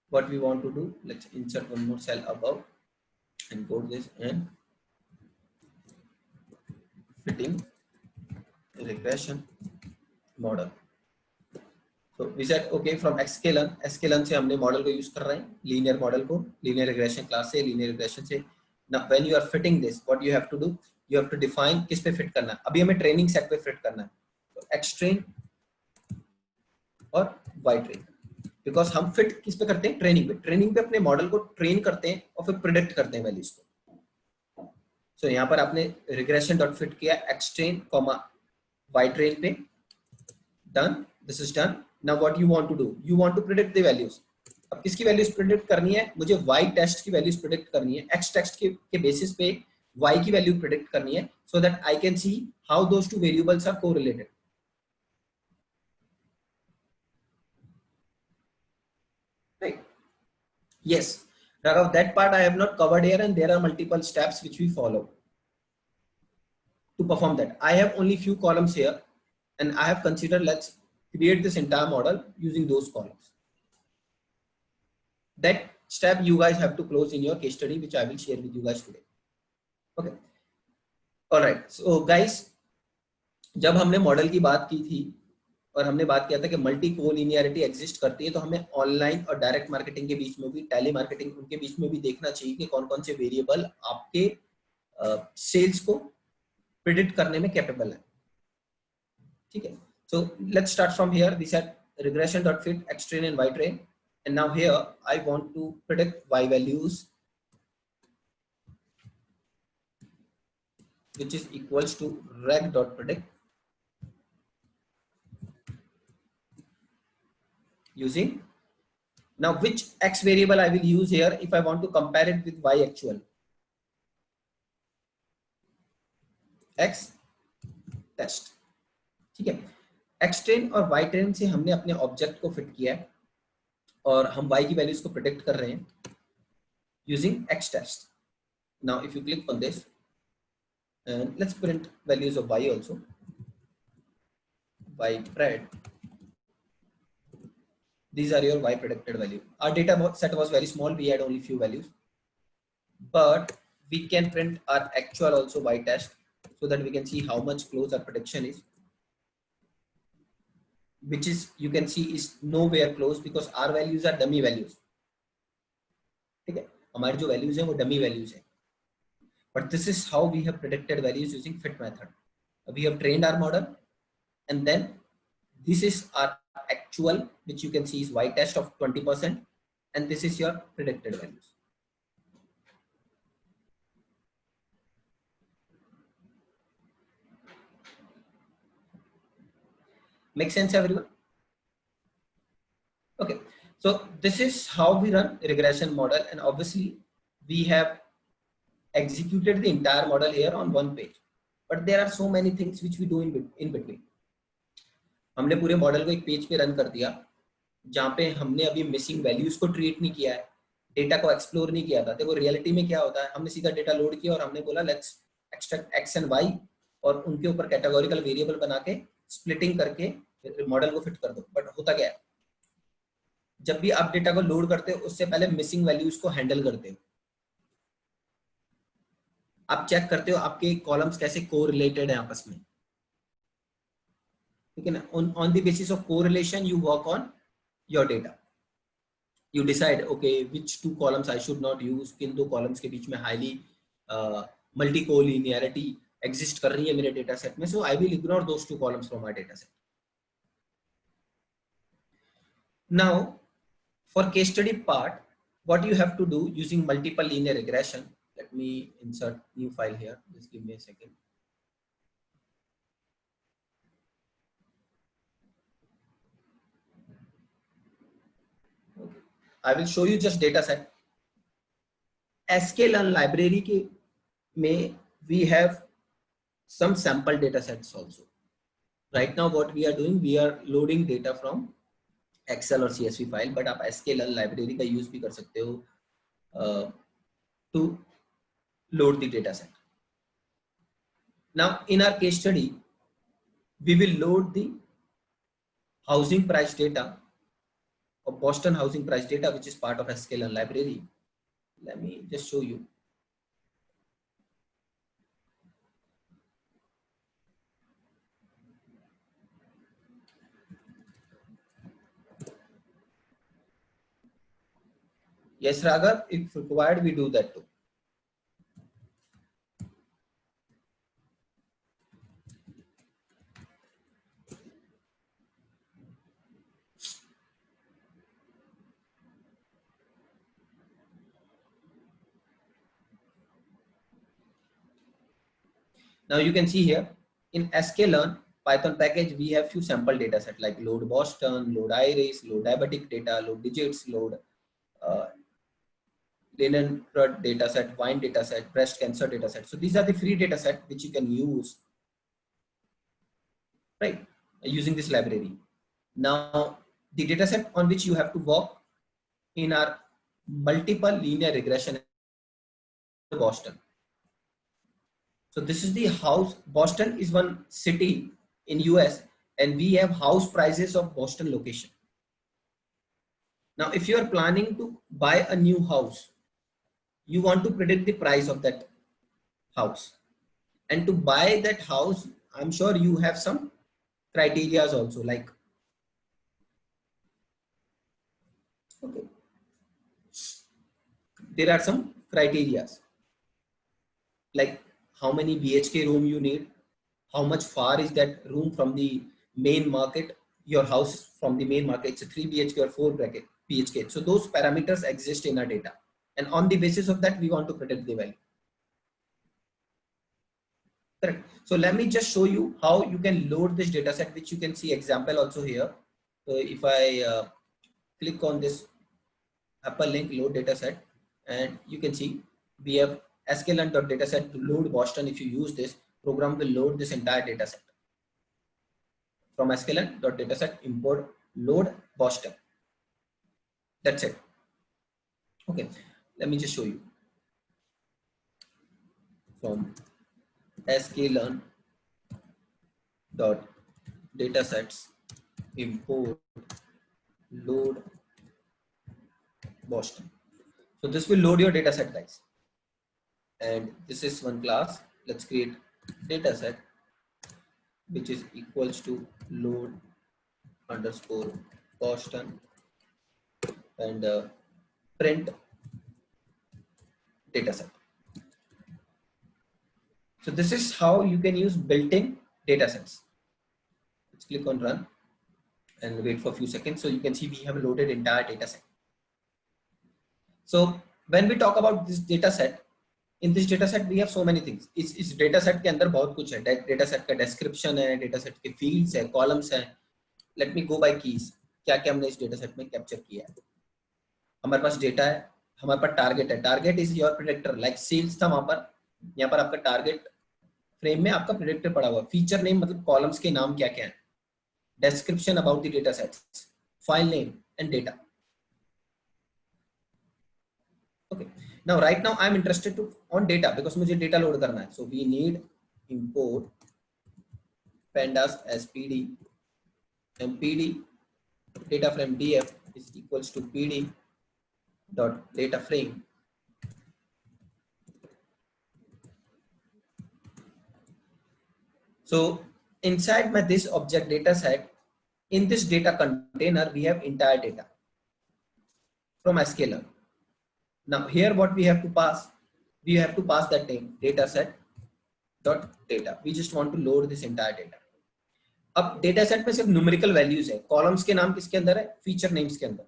what we want to do, let's insert one more cell above and go to this and fitting regression model. So we said okay, from sklearn से हमने model को use कर रहे हैं, linear model को linear regression class से, linear regression से. Now when you are fitting this, what you have to do, you have to define किस पे फिट करना है. अभी हमें ट्रेनिंग सेट पे फिट करना है, तो xtrain और ytrain, बिकॉज हम फिट किस पे करते हैं, ट्रेनिंग पे अपने मॉडल को ट्रेन करते हैं और फिर प्रेडिक्ट करते हैं वैल्यूज को. सो यहाँ पर आपने रिग्रेशन डॉट फिट किया xtrain, ytrain पे, done. This is done. Now what you want to do, you want to predict the values. अब किसकी वैल्यूज प्रिडिक्ट करनी है? मुझे y टेस्ट की वैल्यूज प्रिडिक्ट करनी है, x टेस्ट के बेसिस पे y की वैल्यू प्रिडिक्ट करनी है, so that I can see how those two variables are correlated. Right? Yes, Raghav, that part I have not covered here, and there are multiple steps which we follow to perform that. I have only few columns here, and I have considered let's create this entire model using those columns. That step you guys have to close in your case study, which I will share with you guys today. Okay. All right. So guys, जब हमने model की बात की थी और हमने बात किया था कि मल्टी कोलिनियरिटी एग्जिस्ट करती है, तो हमें ऑनलाइन और डायरेक्ट मार्केटिंग के बीच में भी, टेली मार्केटिंग उनके बीच में भी देखना चाहिए कि कौन कौन से वेरिएबल आपके सेल्स को प्रिडिक्ट करने में कैपेबल है. ठीक है. So let's start from here. We set regression.fit xtrain and ytrain, and now here I want to predict y values which is equals to reg.predict using, now which x variable I will use here if I want to compare it with y actual? x test. ठीक है. x train और y train से हमने अपने object को fit किया है और हम y की वैल्यूज को प्रिडिक्ट कर रहे हैं using x test. Now if you click on this and let's print values of y also. Y pred, these are your y predicted value. Our data set was very small, we had only few values, but we can print our actual also y test so that we can see how much close our prediction is, which is you can see is nowhere close because our values are dummy values. ठीक है, हमारी जो values हैं वो dummy values हैं. But this is how we have predicted values using fit method. We have trained our model, and then this is our actual, which you can see is y test of 20%, and this is your predicted values. Make sense, everyone? Okay, so this is how we run a regression model, and obviously we have executed the entire model here on one page, but there are so many things which we do in between. हमने पूरे model को एक page पे run कर दिया जहाँ पे हमने अभी मिसिंग वैल्यूज को ट्रीट नहीं किया है, डेटा को एक्सप्लोर नहीं किया था. देखो रियलिटी में क्या होता है, हमने सीधा डेटा लोड किया और हमने बोला let's extract X and Y और उनके ऊपर कैटेगोरिकल वेरिएबल बना के स्प्लिटिंग करके मॉडल को फिट कर दो. बट होता क्या है, जब भी आप डेटा को लोड करते हो उससे पहले मिसिंग वैल्यूज को हैंडल करते हो. आप चेक करते हो आपके कॉलम्स कैसे कोरिलेटेड है आपस में. ठीक है ना. On the basis of correlation you work on your data. You decide okay which two columns I should not use. किन दो columns के बीच में highly multi collinearity exist कर रही है मेरे data set में, so I will ignore those two columns from my data set. Now for case study part, what you have to do using multiple linear regression, let me insert new file here, just give me a second. I will show you just data set. sklearn library के में we have some sample data sets also. Right now what we are doing, we are loading data from Excel or CSV file, but आप sklearn library का use भी कर सकते हो to load the data set. Now in our case study, we will load the housing price data of Boston housing price data, which is part of sklearn library. Let me just show you. Yes, Raghav, if required, we do that too. Now you can see here in sklearn Python package, we have few sample data set like load Boston, load iris, load diabetic data, load digits, load linen crud dataset, wine dataset, breast cancer dataset. So these are the free dataset which you can use, right, using this library. Now, the dataset on which you have to work in our multiple linear regression Boston. So this is the house. Boston is one city in US, and we have house prices of Boston location. Now, if you are planning to buy a new house, you want to predict the price of that house. And to buy that house, I'm sure you have some criterias also, like, okay, there are some criterias like how many BHK room you need, how much far is that room from the main market, your house from the main market, it's a 3 BHK or 4 BHK. So those parameters exist in our data. And on the basis of that, we want to predict the value. Correct. So let me just show you how you can load this data set, which you can see example also here. So if I click on this hyperlink load data set, and you can see we have sklearn.dataset to load Boston. If you use this program, will load this entire data set from sklearn.dataset, import load Boston. That's it. Okay, let me just show you from sklearn.datasets, import load Boston. So this will load your data set, guys. And this is one class. Let's create data set which is equals to load underscore Boston and print data set. So this is how you can use built-in data sets. Let's click on run and wait for a few seconds. So you can see we have loaded entire data set. So when we talk about this data set, in this data set we have so many things. इस data set के अंदर बहुत कुछ है. Data set का description है, data set के fields है, columns है. Let me go by keys. क्या क्या हमने इस data set में capture किया है. हमारे पास data है, हमारे पास target है. Target is your predictor. Like sales था वहाँ पर, यहाँ पर आपका target frame में आपका predictor पड़ा हुआ. Feature name मतलब columns के नाम क्या क्या है. Description about the data sets, file name and data. Okay. Now right now I'm interested to on data because मुझे data load करना है. So we need import pandas spd and pd data frame df is equals to pd dot data frame. So inside my this object data set, in this data container we have entire data from sklearn. Now here what we have to pass, we have to pass that name data set dot data. We just want to load this entire data. अब data set में सिर्फ numerical values है, columns के नाम किसके अंदर है, feature names के अंदर,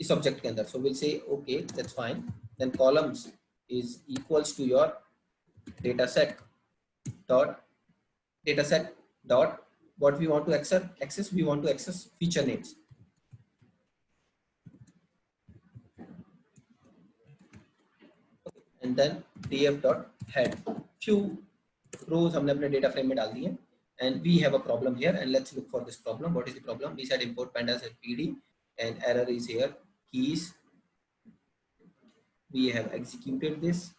इस object के अंदर. So we'll say okay, that's fine. Then columns is equals to your data set dot what we want to access, we want to access feature names. And then df dot head. Few rows हमने अपने data frame में डाल दिए, and we have a problem here, and let's look for this problem. What is the problem? We said import pandas as pd, and error is here keys. We have executed this,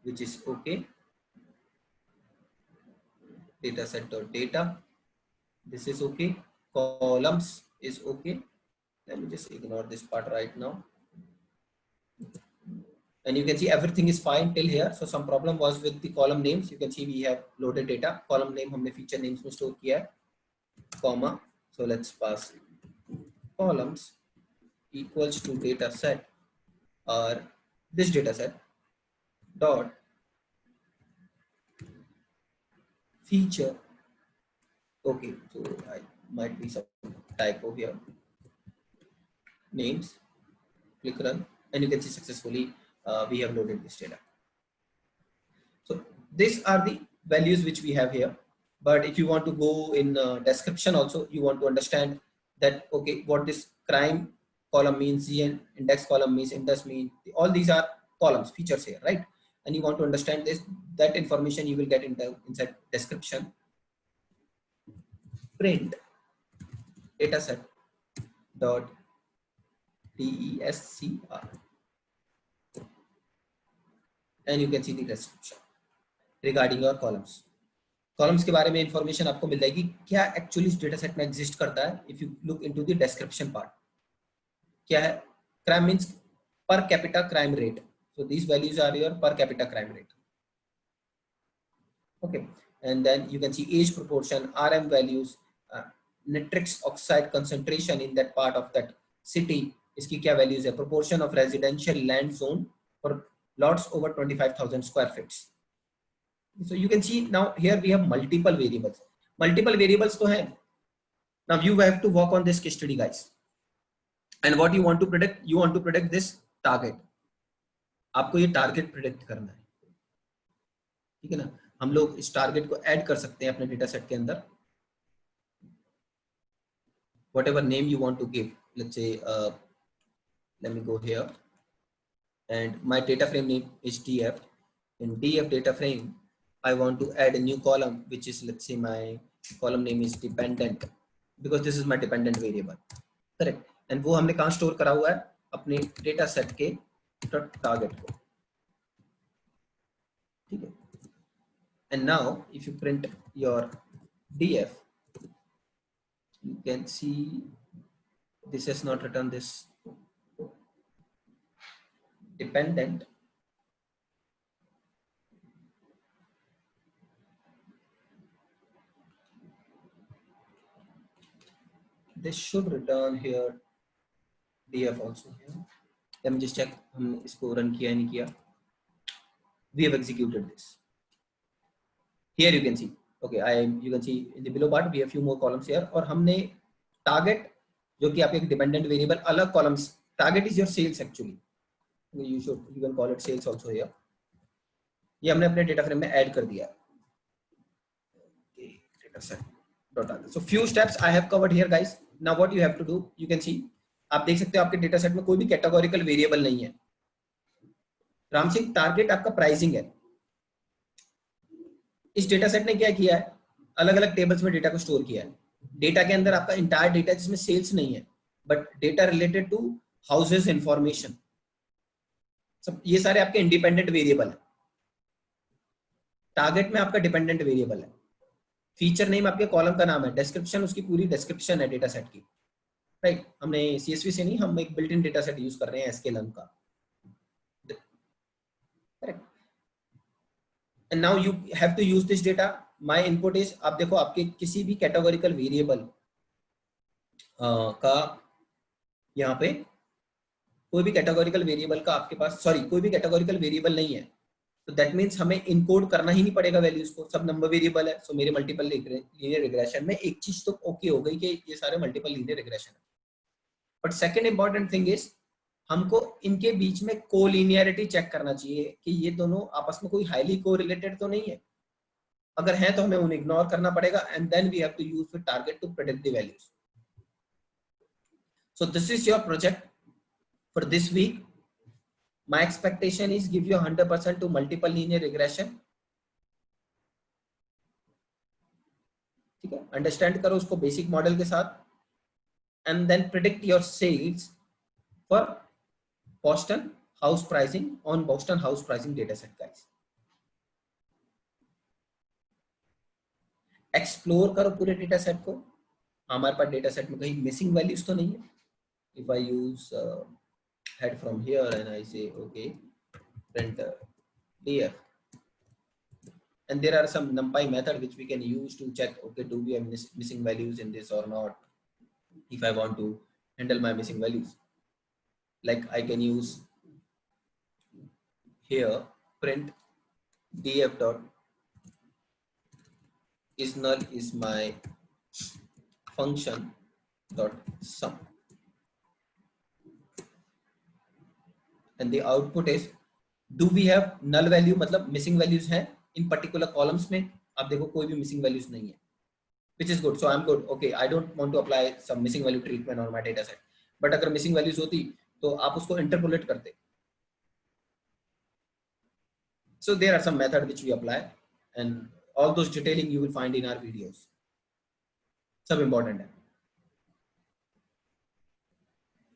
which is okay. Data set dot data, this is okay. Columns is okay. Let me just ignore this part right now. And you can see everything is fine till here. So some problem was with the column names. You can see we have loaded data. Column name हमने feature names में store किया है, comma. So let's pass columns equals to data set or this data set dot feature. Okay, so I might be some typo here. Names, click run, and you can see successfully we have loaded this data. So these are the values which we have here. But if you want to go in description also, you want to understand that okay, what this crime column means GN, index column means index mean. All these are columns, features here, right? And you want to understand this, that information you will get inside description. Print dataset dot DESCR, and you can see the description regarding your columns. Columns के बारे में information आपको मिल जाएगी, क्या actually इस data set में exist करता है. If you look into the description part, क्या है? Crime means per capita crime rate. So these values are your per capita crime rate. Okay, and then you can see age proportion, RM values, nitrous oxide concentration in that part of that city, इसकी क्या values है, proportion of residential land zone for lots over 25,000 square feet. So you can see now here we have multiple variables. Multiple variables तो है. Now you have to work on this case study, guys. And what you want to predict? You want to predict this target. आपको ये target predict करना है, ठीक है ना. हम लोग इस टारगेट को ऐड कर सकते हैं अपने डेटा सेट के अंदर. Whatever name you want to give, let's say let me go here, and my data frame name is DF. In DF data frame I want to add a new column, which is, let's say my column name is dependent, because this is my dependent variable, correct. And वो हमने कहाँ store करा हुआ है? अपने data set के target को, ठीक है. And now if you print your DF, you can see this has not returned this dependent. This should return here DF also here. Let me just check हमने इसको रन किया नहीं किया. We have executed this. Here you can see, okay, you can see in the below part we have few more columns here. और हमने target जो कि आपके dependent variable अलग columns, target is your sales actually. You can call it sales also here. ये हमने अपने data frame में add कर दिया. Okay, data set. So few steps I have covered here, guys. Now what you have to do, you can see, आप देख सकते हो आपके डेटा सेट में कोई भी कैटेगोरिकल वेरिएबल नहीं है. राम सिंह, टारगेट आपका प्राइसिंग है. इस डेटा सेट ने क्या किया है? अलग अलग टेबल्स में डेटा को स्टोर किया है. डेटा के अंदर आपका इंटायर डेटा जिसमें सेल्स नहीं है, but data related to houses information, सब ये सारे आपके इंडिपेंडेंट वेरिएबल है. टारगेट में आपका डिपेंडेंट वेरिएबल है. फीचर नेम आपके कॉलम का नाम है. डिस्क्रिप्शन उसकी पूरी डिस्क्रिप्शन है डेटा सेट की, राइट. हमने CSV से नहीं, हम एक built in data set use कर रहे हैं sklearn का, correct. And now you have to use this data. My input is, आप देखो आपके किसी भी कैटेगोरिकल वेरिएबल का यहाँ पे कोई भी कैटेगोरिकल वेरिएबल का आपके पास, सॉरी कोई भी कैटेगोरिकल वेरिएबल नहीं है, तो दैट मीन्स हमें इनकोड करना ही नहीं पड़ेगा वैल्यूज को. सब नंबर वेरिएबल है. सो मेरे मल्टीपल लीनियर रिग्रेशन में एक चीज तो ओके हो गई कि ये सारे मल्टीपल लीनियर रिग्रेशन है. But second important thing is, हमको इनके बीच में कोलिनियरिटी चेक करना चाहिए कि ये दोनों आपस में कोई हाईली कोरिलेटेड तो नहीं है. अगर है तो हमें उन्हें इग्नोर करना पड़ेगा. And then we have to use फिर target to predict the values. So this is your project for this week. My expectation is give you 100% to multiple linear regression. ठीक है, अंडरस्टैंड करो उसको बेसिक मॉडल के साथ, and then predict your sales for Boston house pricing on Boston house pricing data set, guys. Explore करो पूरे data set को. हमारे पास डेटा सेट में कहीं मिसिंग वैल्यूज तो नहीं है. If I use head from here and I say okay, print DF, and there are some numpy method which we can use to check, okay, do we have missing values in this or not. If I want to handle my missing values, like I can use here print DF dot is null is my function dot sum, and the output is, do we have null value, मतलब missing values हैं in particular columns में. आप देखो कोई भी missing values नहीं है, which is good. So I'm good. Okay, I don't want to apply some missing value treatment on my data set, but अगर मिसिंग वैल्यूज होती तो आप उसको इंटरपोलेट करते. So there are some methods which we apply, and all those detailing you will find in our videos. सब important है.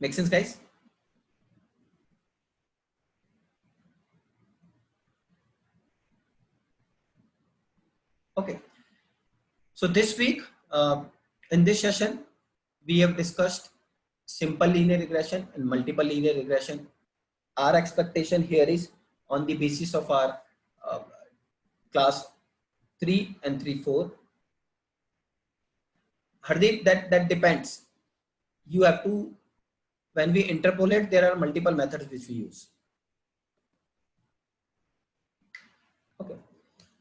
Make sense, guys? Okay. So this week, in this session, we have discussed simple linear regression and multiple linear regression. Our expectation here is on the basis of our class 3 and 3-4. Hardeep, that depends. You have to, when we interpolate, there are multiple methods which we use. Okay.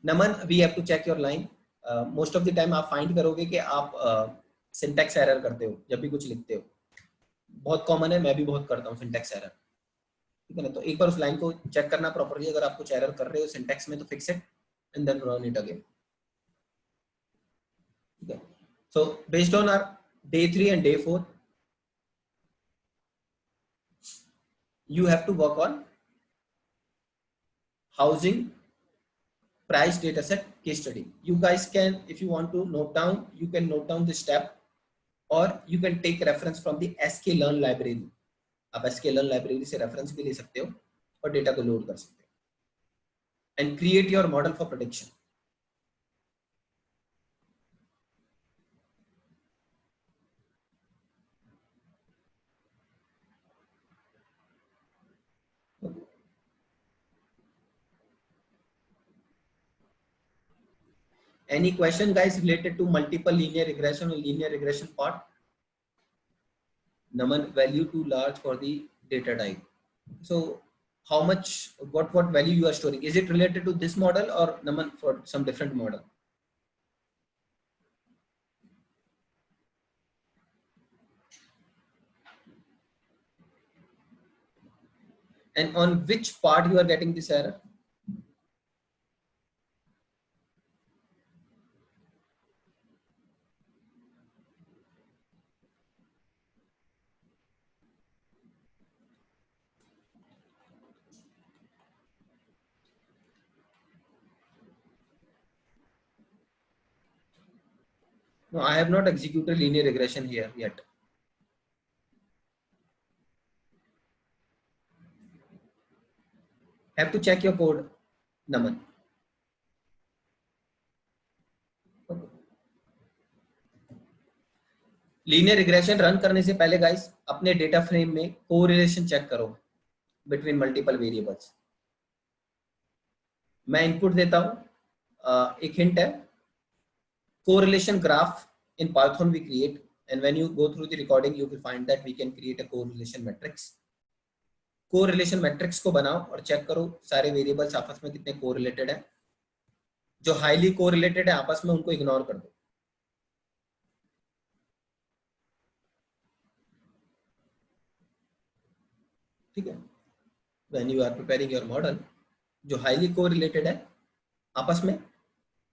Naman, we have to check your line. Most of the time आप find करोगे कि आप syntax error करते हो जब भी कुछ लिखते हो. बहुत कॉमन है, मैं भी बहुत करता हूँ syntax error. ठीक है ना? तो एक बार उस लाइन को चेक करना प्रॉपर्ली. अगर आप कुछ एरर कर रहे हो सिंटैक्स में तो fix it and then run it again. ठीक है. So based on our day 3 and day 4, you have to work on housing price dataset case study. You guys can, if you want to note down, you can note down this step, or you can take reference from the sklearn library. आप sklearn library से reference भी ले सकते हो और data को load कर सकते हो and create your model for prediction. Any question, guys, related to multiple linear regression or linear regression part? Naman, value too large for the data type. So how much, what value you are storing? Is it related to this model or Naman for some different model? And on which part you are getting this error? No, I have not executed linear regression here yet. Have to check your code, Naman. Linear regression run करने से पहले guys अपने data frame में correlation check करो between multiple variables. मैं input देता हूं, एक हिंट है, correlation graph in Python we create, and when you go through the recording you will find that we can create a correlation matrix. correlation matrix को बनाओ और check करो सारे वेरिएबल्स आपस में कितने कोरिलेटेड है. जो हाईली कोरिलेटेड है आपस में उनको इग्नोर कर दो. ठीक है. when you are preparing your model, जो हाईली कोरिलेटेड है आपस में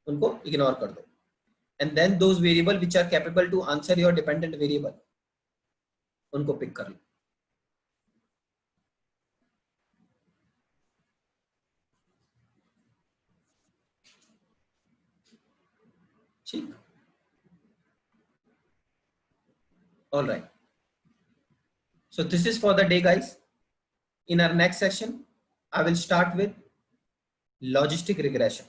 उनको इग्नोर कर दो. and then those variable which are capable to answer your dependent variable उनको पिक कर लो. ठीक. all right, so this is for the day, guys. In our next session I will start with logistic regression.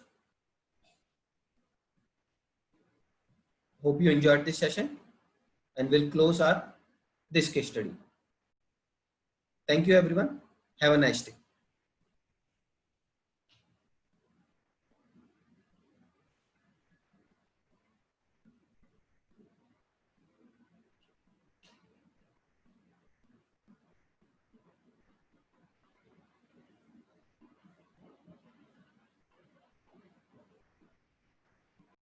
Hope you enjoyed this session, and we'll close our this case study. Thank you everyone. Have a nice day.